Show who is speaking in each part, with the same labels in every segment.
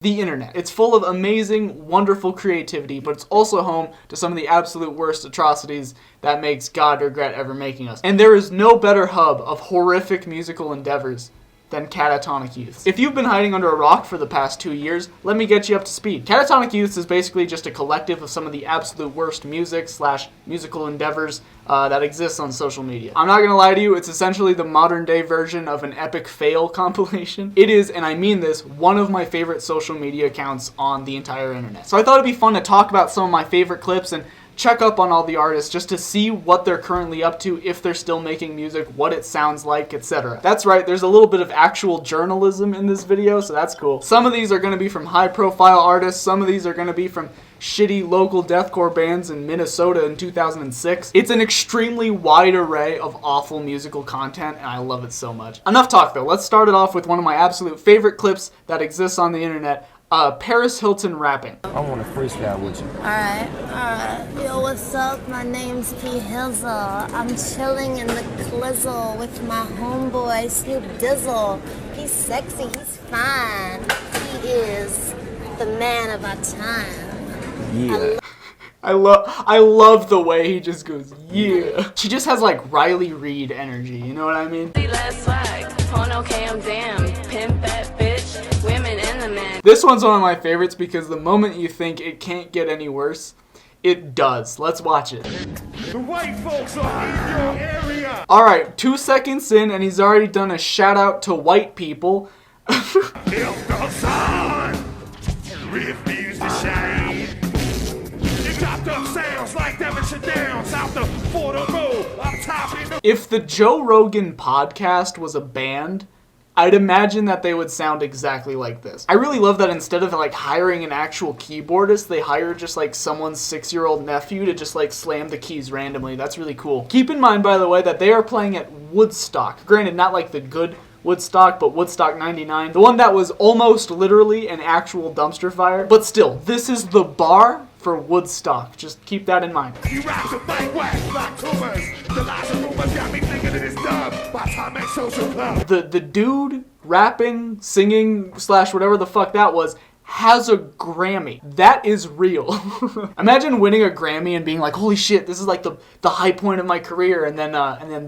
Speaker 1: The internet. It's full of amazing, wonderful creativity, but it's also home to some of the absolute worst atrocities that makes God regret ever making us. And there is no better hub of horrific musical endeavors than Catatonic Youths. If you've been hiding under a rock for the past 2 years, let me get you up to speed. Catatonic Youths is basically just a collective of some of the absolute worst musical endeavors that exists on social media. I'm not gonna lie to you, it's essentially the modern day version of an epic fail compilation. It is, and I mean this, one of my favorite social media accounts on the entire internet. So I thought it'd be fun to talk about some of my favorite clips and check up on all the artists just to see what they're currently up to, if they're still making music, what it sounds like, etc. That's right, there's a little bit of actual journalism in this video, so that's cool. Some of these are going to be from high-profile artists, some of these are going to be from shitty local deathcore bands in Minnesota in 2006. It's an extremely wide array of awful musical content, and I love it so much. Enough talk though, let's start it off with one of my absolute favorite clips that exists on the internet. Paris Hilton rapping.
Speaker 2: I want to freestyle with you.
Speaker 3: Alright. Yo, what's up? My name's P. Hizzle. I'm chilling in the clizzle with my homeboy Snoop Dizzle. He's sexy, he's fine. He is the man of our time.
Speaker 2: Yeah.
Speaker 1: I love the way he just goes, yeah. She just has like Riley Reid energy, you know what I mean? This one's one of my favorites because the moment you think it can't get any worse, it does. Let's watch it.
Speaker 4: The white folks are in your area.
Speaker 1: Alright, 2 seconds in and he's already done a shout out to white people.
Speaker 4: If the sun refuse to shine, you chopped up sounds like Devonshire Downs out the Fordham Road up top in the...
Speaker 1: If the Joe Rogan podcast was a band, I'd imagine that they would sound exactly like this. I really love that instead of like hiring an actual keyboardist, they hire just like someone's 6-year-old nephew to just like slam the keys randomly. That's really cool. Keep in mind, by the way, that they are playing at Woodstock. Granted, not like the good Woodstock, but Woodstock 99. The one that was almost literally an actual dumpster fire. But still, this is the bar for Woodstock. Just keep that in mind.
Speaker 4: You rap to bang whack like tumors. The lies and rumors got me thinking it is done by time at social club.
Speaker 1: The dude rapping, singing, / whatever the fuck that was, has a Grammy. That is real. Imagine winning a Grammy and being like, holy shit, this is like the high point of my career, and then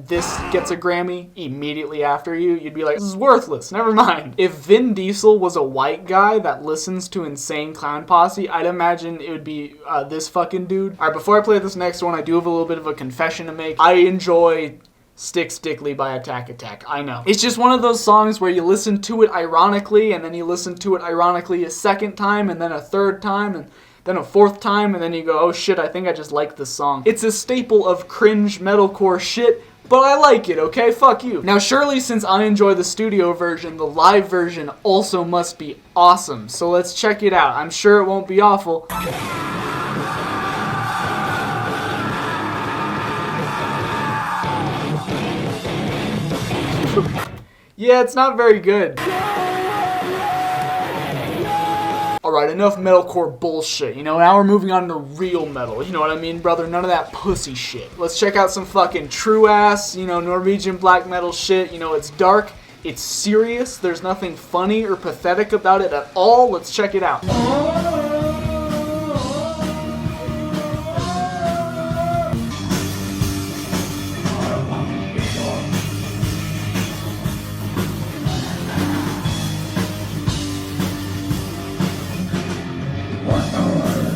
Speaker 1: this gets a Grammy immediately after you. You'd be like, this is worthless, never mind. If Vin Diesel was a white guy that listens to Insane Clown Posse, I'd imagine it would be this fucking dude. Alright, before I play this next one, I do have a little bit of a confession to make. I enjoy Stick Stickly by Attack Attack. I know. It's just one of those songs where you listen to it ironically, and then you listen to it ironically a second time, and then a third time, and then a fourth time, and then you go, oh shit, I think I just like this song. It's a staple of cringe metalcore shit, but I like it, okay? Fuck you. Now surely since I enjoy the studio version, the live version also must be awesome. So let's check it out. I'm sure it won't be awful. Yeah, it's not very good. Alright, enough metalcore bullshit, you know, now we're moving on to real metal, you know what I mean, brother? None of that pussy shit. Let's check out some fucking true-ass, you know, Norwegian black metal shit. You know, it's dark, it's serious, there's nothing funny or pathetic about it at all. Let's check it out.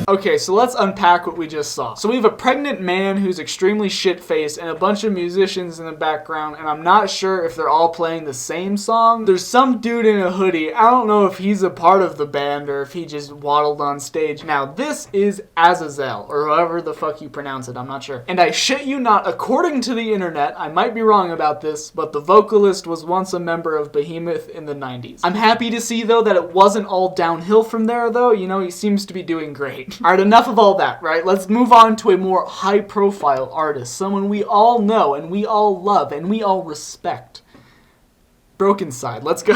Speaker 1: Okay, so let's unpack what we just saw. So we have a pregnant man who's extremely shit-faced and a bunch of musicians in the background, and I'm not sure if they're all playing the same song. There's some dude in a hoodie. I don't know if he's a part of the band or if he just waddled on stage. Now, this is Azazel, or however the fuck you pronounce it, I'm not sure. And I shit you not, according to the internet, I might be wrong about this, but the vocalist was once a member of Behemoth in the 90s. I'm happy to see, though, that it wasn't all downhill from there, though. You know, he seems to be doing great. Alright, enough of all that, right? Let's move on to a more high-profile artist, someone we all know and we all love and we all respect. Broken Side, let's go.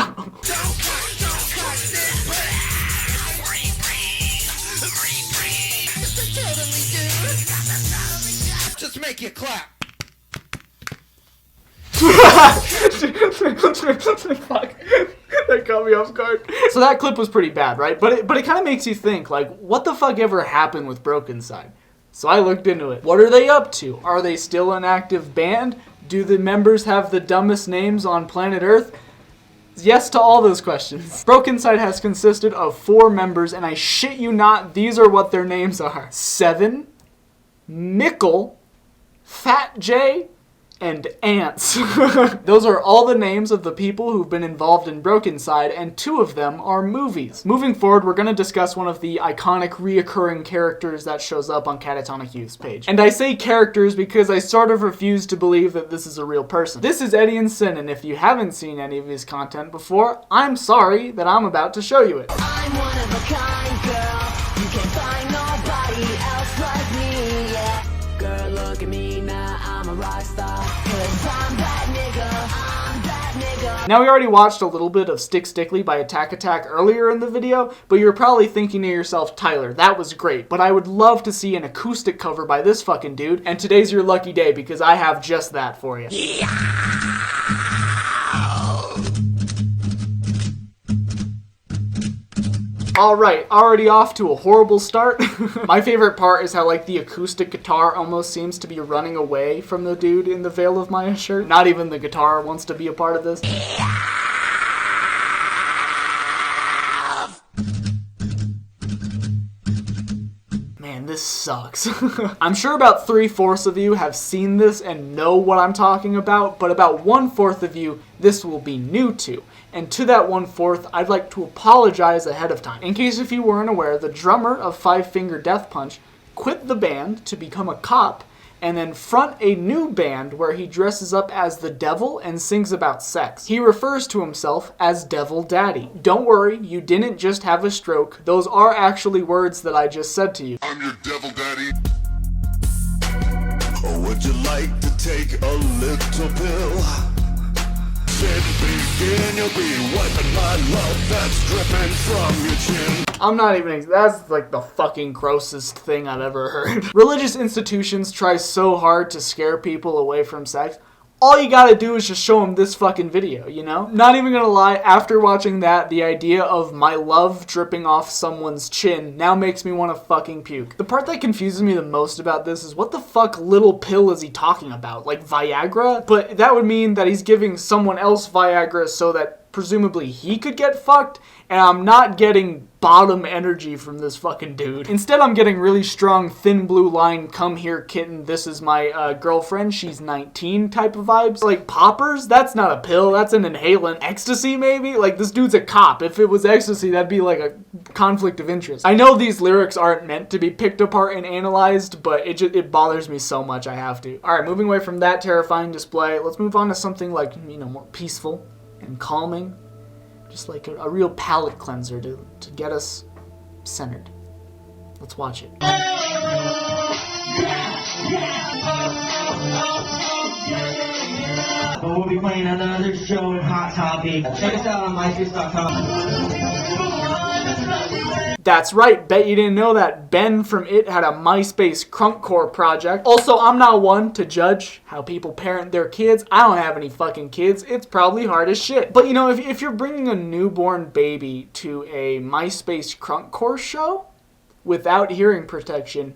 Speaker 4: Just make you clap.
Speaker 1: Fuck. That caught me off guard. So that clip was pretty bad, right? But it kind of makes you think, like, what the fuck ever happened with Brokencyde? So I looked into it. What are they up to? Are they still an active band? Do the members have the dumbest names on planet Earth? Yes to all those questions. Brokencyde has consisted of 4 members, and I shit you not, these are what their names are. Seven, Mickle, Fat J, and Ants. Those are all the names of the people who've been involved in Brokencyde, and 2 of them are movies. Moving forward, we're going to discuss one of the iconic reoccurring characters that shows up on Catatonic Youths page. And I say characters because I sort of refuse to believe that this is a real person. This is Eddie and Sin, and if you haven't seen any of his content before, I'm sorry that I'm about to show you it.
Speaker 2: I'm one of a kind, girl. You can't find nobody else like me, yeah. Girl, look at me now, I'm a rock star. 'Cause I'm that nigga.
Speaker 1: Now, we already watched a little bit of Stick Stickly by Attack Attack earlier in the video, but you're probably thinking to yourself, Tyler, that was great, but I would love to see an acoustic cover by this fucking dude, and today's your lucky day because I have just that for you. Alright, already off to a horrible start. My favorite part is how, like, the acoustic guitar almost seems to be running away from the dude in the Veil of Maya shirt. Not even the guitar wants to be a part of this. Man, this sucks. I'm sure about 3/4 of you have seen this and know what I'm talking about, but about 1/4 of you, this will be new to. And to that 1/4, I'd like to apologize ahead of time. In case if you weren't aware, the drummer of Five Finger Death Punch quit the band to become a cop and then front a new band where he dresses up as the devil and sings about sex. He refers to himself as Devil Daddy. Don't worry, you didn't just have a stroke. Those are actually words that I just said to you.
Speaker 4: I'm your devil daddy. Or would you like to take a little pill? Said begin, you'll be wiping my love that's dripping from your chin.
Speaker 1: I'm not even, that's like the fucking grossest thing I've ever heard. Religious institutions try so hard to scare people away from sex. All you gotta do is just show them this fucking video, you know? Not even gonna lie, after watching that, the idea of my love dripping off someone's chin now makes me want to fucking puke. The part that confuses me the most about this is what the fuck little pill is he talking about? Like Viagra? But that would mean that he's giving someone else Viagra so that presumably he could get fucked, and I'm not getting bottom energy from this fucking dude. Instead, I'm getting really strong thin blue line, come here kitten, this is my girlfriend, she's 19 type of vibes. Like poppers? That's not a pill, that's an inhalant. Ecstasy maybe? Like this dude's a cop. If it was ecstasy, that'd be like a conflict of interest. I know these lyrics aren't meant to be picked apart and analyzed, but it bothers me so much I have to. Alright, moving away from that terrifying display, let's move on to something like, you know, more peaceful and calming. Just like a real palate cleanser to get us centered. Let's watch it.
Speaker 5: We'll be playing another show in Hot Topic. Check us out on MySpace.com.
Speaker 1: That's right, bet you didn't know that. Ben from It had a MySpace crunkcore project. Also, I'm not one to judge how people parent their kids. I don't have any fucking kids. It's probably hard as shit. But you know, if you're bringing a newborn baby to a MySpace crunkcore show without hearing protection,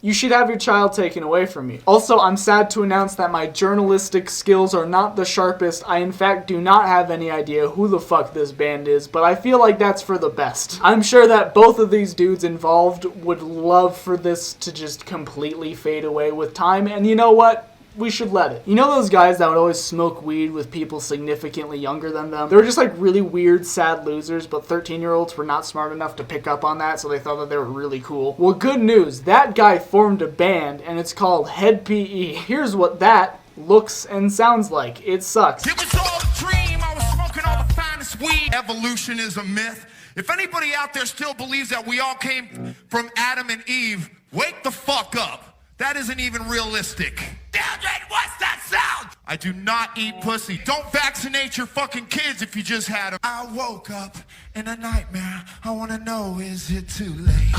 Speaker 1: you should have your child taken away from you. Also, I'm sad to announce that my journalistic skills are not the sharpest. I, in fact, do not have any idea who the fuck this band is, but I feel like that's for the best. I'm sure that both of these dudes involved would love for this to just completely fade away with time, and you know what? We should let it. You know those guys that would always smoke weed with people significantly younger than them? They were just like really weird, sad losers, but 13-year-olds were not smart enough to pick up on that, so they thought that they were really cool. Well, good news. That guy formed a band, and it's called Head PE. Here's what that looks and sounds like. It sucks.
Speaker 4: It was all a dream. I was smoking all the finest weed. Evolution is a myth. If anybody out there still believes that we all came from Adam and Eve, wake the fuck up. That isn't even realistic. Dildred, what's that sound? I do not eat pussy. Don't vaccinate your fucking kids if you just had them. I woke up in a nightmare. I wanna know, is it too late?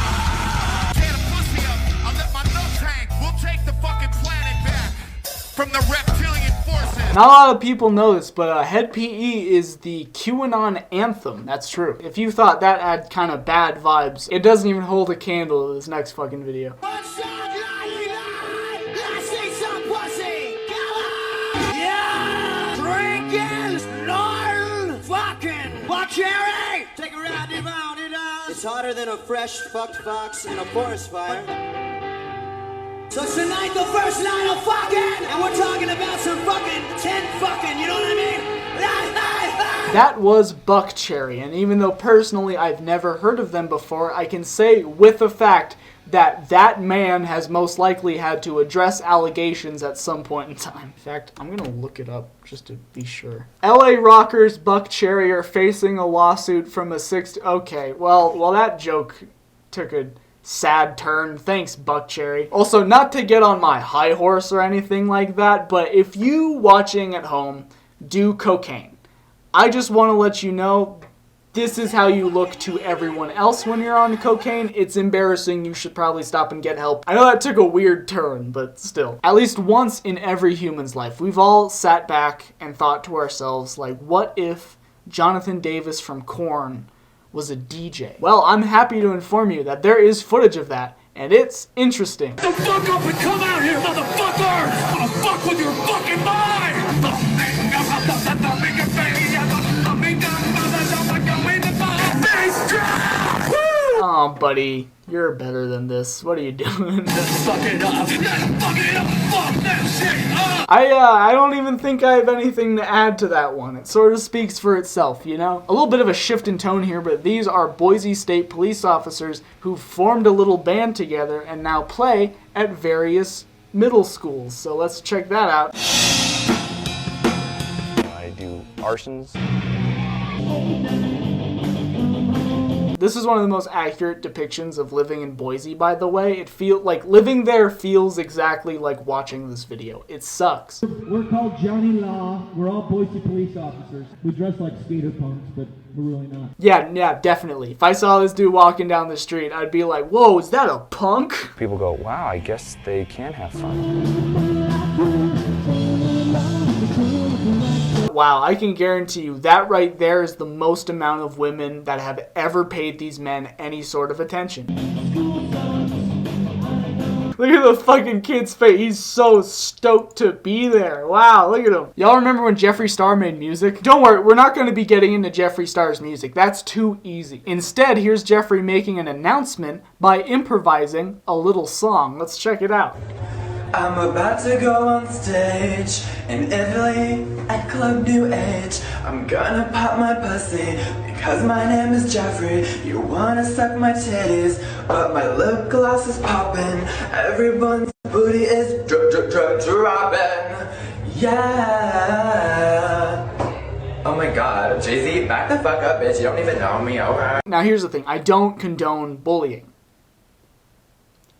Speaker 4: Get a pussy up. I'll let my nuts hang. We'll take the fucking planet back from the reptilian forces.
Speaker 1: Not a lot of people know this, but Head PE is the QAnon anthem. That's true. If you thought that had kind of bad vibes, it doesn't even hold a candle to this next fucking video.
Speaker 6: Take a ride around it all. It's hotter than a fresh fucked fox in a forest fire. So tonight the first night of fucking, and we're talking about some fucking 10 fucking, you know what I mean?
Speaker 1: That was Buckcherry, and even though personally I've never heard of them before, I can say with the fact that that man has most likely had to address allegations at some point in time. In fact, I'm gonna look it up just to be sure. LA rockers Buckcherry are facing a lawsuit from a Okay, well that joke took a sad turn. Thanks, Buckcherry. Also, not to get on my high horse or anything like that, but if you watching at home do cocaine, I just want to let you know this is how you look to everyone else when you're on cocaine. It's embarrassing. You should probably stop and get help. I know that took a weird turn, but still. At least once in every human's life, we've all sat back and thought to ourselves, like, what if Jonathan Davis from Korn was a DJ? Well, I'm happy to inform you that there is footage of that, and it's interesting.
Speaker 7: The fuck up and come out here, motherfucker! I'm gonna fuck with your fucking mind!
Speaker 1: Oh, buddy, you're better than this. What are you doing?
Speaker 7: Let's fuck it up! Let's fuck it up! Fuck that shit up!
Speaker 1: I don't even think I have anything to add to that one. It sort of speaks for itself, you know? A little bit of a shift in tone here, but these are Boise State police officers who formed a little band together and now play at various middle schools. So let's check that out.
Speaker 8: I do arsons.
Speaker 1: This is one of the most accurate depictions of living in Boise, by the way. It feels like living there feels exactly like watching this video. It sucks.
Speaker 9: We're called Johnny Law. We're all Boise police officers. We dress like skater punks, but we're really not.
Speaker 1: Yeah, definitely. If I saw this dude walking down the street, I'd be like, whoa, is that a punk?
Speaker 8: People go, wow, I guess they can have fun.
Speaker 1: Wow, I can guarantee you that right there is the most amount of women that have ever paid these men any sort of attention. Look at the fucking kid's face. He's so stoked to be there. Wow, look at him. Y'all remember when Jeffree Star made music? Don't worry, we're not going to be getting into Jeffree Star's music. That's too easy. Instead, here's Jeffree making an announcement by improvising a little song. Let's check it out.
Speaker 10: I'm about to go on stage in Italy at Club New Age. I'm gonna pop my pussy because my name is Jeffree. You wanna suck my titties, but my lip gloss is popping. Everyone's booty is dropping. Yeah. Oh my god, Jay-Z, back the fuck up, bitch. You don't even know me, okay?
Speaker 1: Now here's the thing. I don't condone bullying.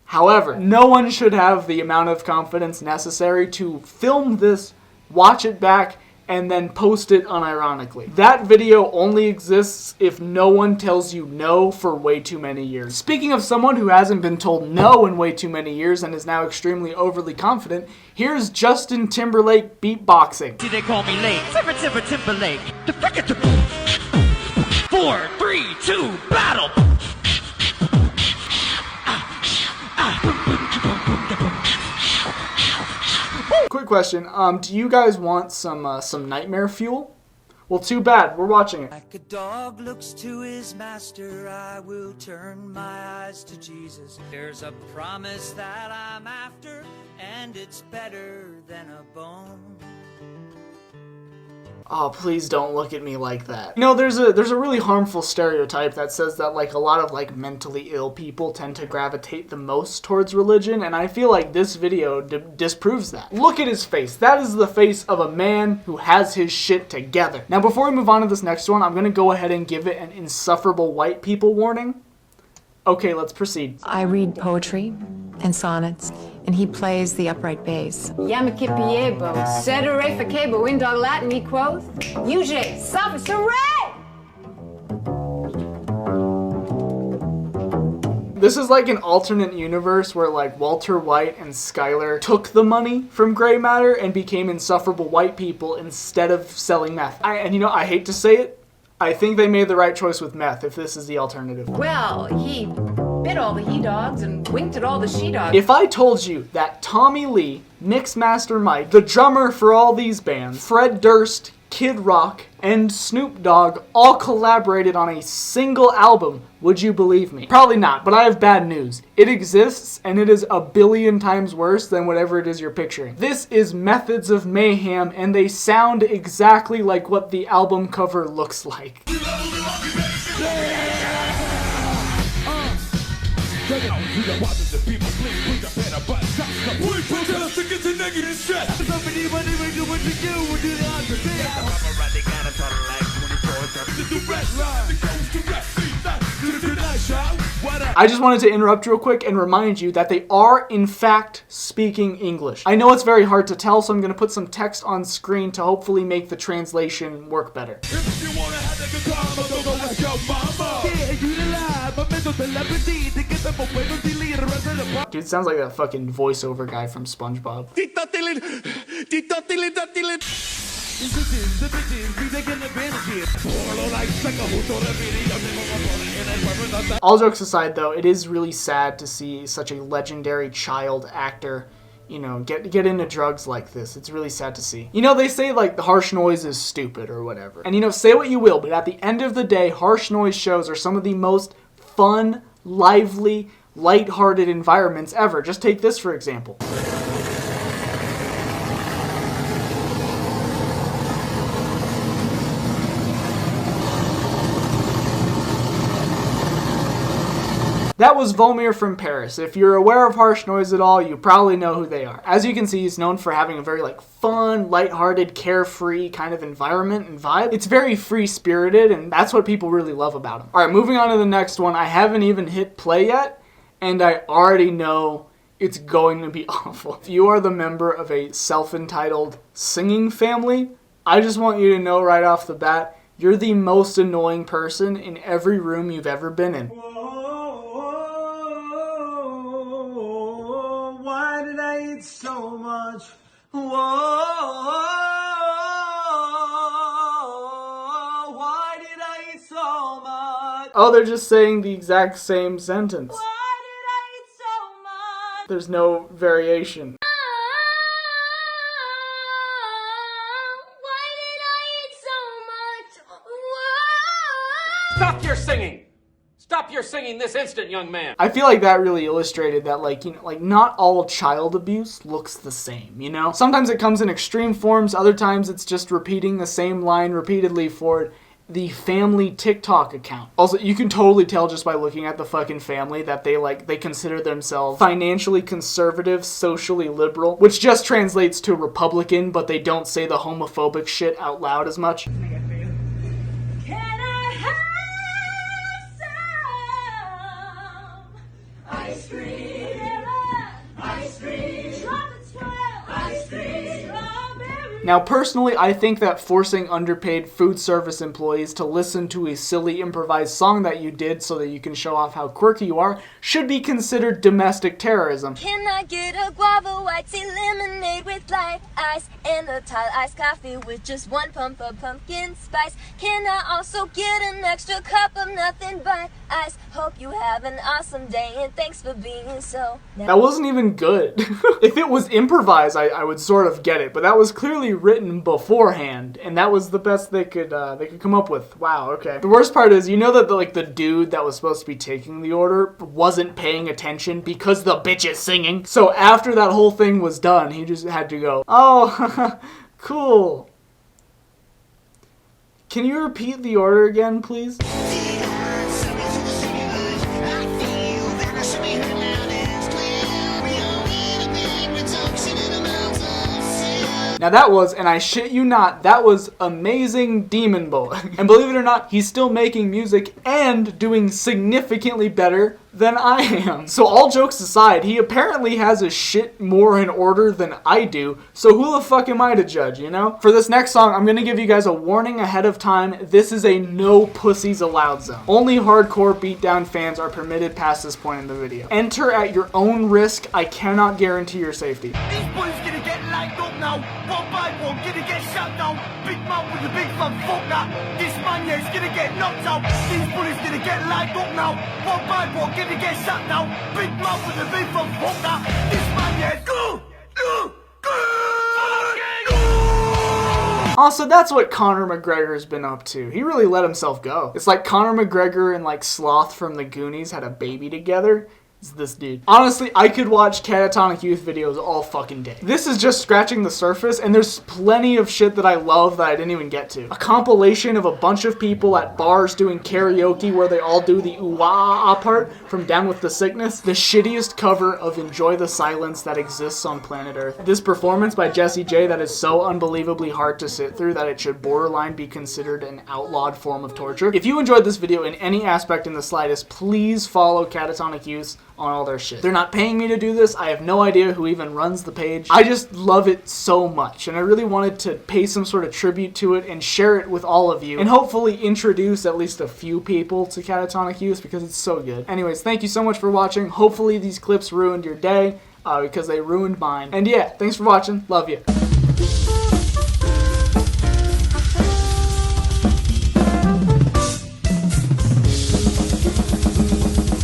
Speaker 1: However, no one should have the amount of confidence necessary to film this, watch it back, and then post it unironically. That video only exists if no one tells you no for way too many years. Speaking of someone who hasn't been told no in way too many years and is now extremely overly confident, here's Justin Timberlake beatboxing.
Speaker 7: See, they call me late. Timberlake. The frick it. 4, 3, 2, battle.
Speaker 1: Quick question, do you guys want some nightmare fuel? Well, too bad, we're watching it.
Speaker 11: Like a dog looks to his master, I will turn my eyes to Jesus. There's a promise that I'm after, and it's better than a bone.
Speaker 1: Oh, please don't look at me like that. You know, there's a really harmful stereotype that says that, like, a lot of, like, mentally ill people tend to gravitate the most towards religion, and I feel like this video disproves that. Look at his face. That is the face of a man who has his shit together. Now, before we move on to this next one, I'm gonna go ahead and give it an insufferable white people warning. Okay, let's proceed.
Speaker 12: I read poetry and sonnets, and he plays the upright bass.
Speaker 13: Yamakipiebo, sedere facebo, in dog Latin he quoth, Uge, sapere!
Speaker 1: This is like an alternate universe where like Walter White and Skylar took the money from gray matter and became insufferable white people instead of selling meth. And you know, I hate to say it, I think they made the right choice with meth if this is the alternative.
Speaker 13: Well, he bit all the he-dogs and winked at all the she-dogs.
Speaker 1: If I told you that Tommy Lee, Mixmaster Mike, the drummer for all these bands, Fred Durst, Kid Rock, and Snoop Dogg all collaborated on a single album, would you believe me? Probably not, but I have bad news. It exists, and it is a billion times worse than whatever it is you're picturing. This is Methods of Mayhem, and they sound exactly like what the album cover looks like. I just wanted to interrupt real quick and remind you that they are, in fact, speaking English. I know it's very hard to tell, so I'm going to put some text on screen to hopefully make the translation work better. Dude, sounds like that fucking voiceover guy from SpongeBob. All jokes aside, though, it is really sad to see such a legendary child actor, you know, get into drugs like this. It's really sad to see. You know, they say, like, harsh noise is stupid or whatever. And, you know, say what you will, but at the end of the day, harsh noise shows are some of the most fun, lively, lighthearted environments ever. Just take this, for example. That was Volmir from Paris. If you're aware of harsh noise at all, you probably know who they are. As you can see, he's known for having a very like fun, lighthearted, carefree kind of environment and vibe. It's very free-spirited, and that's what people really love about him. Alright, moving on to the next one. I haven't even hit play yet, and I already know it's going to be awful. If you are the member of a self-entitled singing family, I just want you to know right off the bat, you're the most annoying person in every room you've ever been in.
Speaker 6: Why did I eat so much? Whoa, why did I eat so much?
Speaker 1: Oh, they're just saying the exact same sentence.
Speaker 6: Why did I eat so much?
Speaker 1: There's no variation.
Speaker 6: Why did I eat so much?
Speaker 14: Stop your singing! Stop your singing this instant, young man!
Speaker 1: I feel like that really illustrated that, like, you know, like, not all child abuse looks the same, you know? Sometimes it comes in extreme forms, other times it's just repeating the same line repeatedly for the family TikTok account. Also, you can totally tell just by looking at the fucking family that they consider themselves financially conservative, socially liberal, which just translates to Republican, but they don't say the homophobic shit out loud as much.
Speaker 6: Ice cream, ice cream, chocolate swirl, ice cream, strawberry.
Speaker 1: Now, personally, I think that forcing underpaid food service employees to listen to a silly improvised song that you did so that you can show off how quirky you are should be considered domestic terrorism.
Speaker 15: Can I get a guava white tea lemonade with light ice and a tall iced coffee with just one pump of pumpkin spice? Can I also get an extra cup of nothing but ice? Hope you have an awesome day and thanks for being so nice.
Speaker 1: That wasn't even good. If it was improvised, I would sort of get it, but that was clearly written beforehand, and that was the best they could come up with. Wow, okay. The worst part is, you know that the dude that was supposed to be taking the order wasn't paying attention because the bitch is singing. So after that whole thing was done, he just had to go, oh, cool. Can you repeat the order again, please? Now that was, and I shit you not, that was amazing Demon Boy. And believe it or not, he's still making music and doing significantly better than I am. So all jokes aside, he apparently has his shit more in order than I do, so who the fuck am I to judge, you know? For this next song, I'm gonna give you guys a warning ahead of time. This is a no pussies allowed zone. Only hardcore beatdown fans are permitted past this point in the video. Enter at your own risk. I cannot guarantee your safety.
Speaker 16: These boys gonna get lined up now. One by one, gonna get shut down. Big man with a big fun, fuck that. This man, yeah, is gonna get knocked out. These bullies gonna get lined up now. One by one, gonna get shut down. Big man with a big fun, fuck that. This man, yeah, go, go, go.
Speaker 1: Also, that's what Conor McGregor's been up to. He really let himself go. It's like Conor McGregor and like Sloth from the Goonies had a baby together. It's this dude. Honestly, I could watch Catatonic Youth videos all fucking day. This is just scratching the surface, and there's plenty of shit that I love that I didn't even get to. A compilation of a bunch of people at bars doing karaoke where they all do the ooh-ah part from Down with the Sickness. The shittiest cover of Enjoy the Silence that exists on planet Earth. This performance by Jessie J that is so unbelievably hard to sit through that it should borderline be considered an outlawed form of torture. If you enjoyed this video in any aspect in the slightest, please follow Catatonic Youths on all their shit. They're not paying me to do this. I have no idea who even runs the page. I just love it so much, and I really wanted to pay some sort of tribute to it and share it with all of you, and hopefully introduce at least a few people to Catatonic Youths because it's so good. Anyways, thank you so much for watching. Hopefully these clips ruined your day because they ruined mine. And yeah, thanks for watching. Love you.